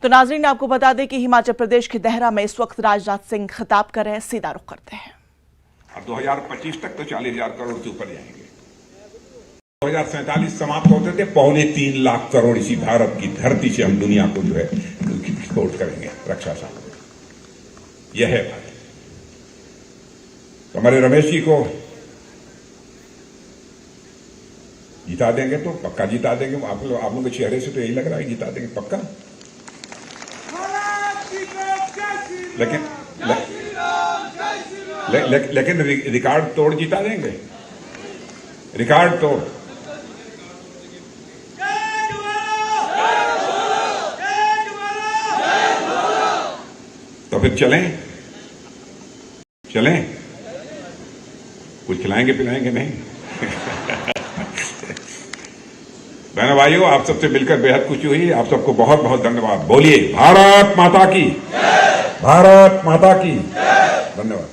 तो नाजरीन, आपको बता दें कि हिमाचल प्रदेश के देहरा में इस वक्त राजनाथ सिंह खिताब कर रहे हैं। सीधा रुख करते हैं। और 2025 तक तो 40,000 करोड़ से ऊपर जाएंगे। 2047 समाप्त होते थे 2.25 लाख करोड़ इसी भारत की धरती से हम दुनिया को जो है एक्सपोर्ट करेंगे रक्षा सामग्री। यह है बात। तो हमारे रमेश जी को जिता देंगे तो पक्का जिता देंगे। आप लोगों के चेहरे से तो यही लग रहा है जिता देंगे पक्का। लेकिन रिकॉर्ड तोड़ जिता देंगे, रिकॉर्ड तोड़। तो फिर चलें कुछ खिलाएंगे पिलाएंगे नहीं। बहनों भाइयों, आप सबसे मिलकर बेहद खुशी हुई। आप सबको बहुत बहुत धन्यवाद। बोलिए भारत माता की, भारत माता की। धन्यवाद।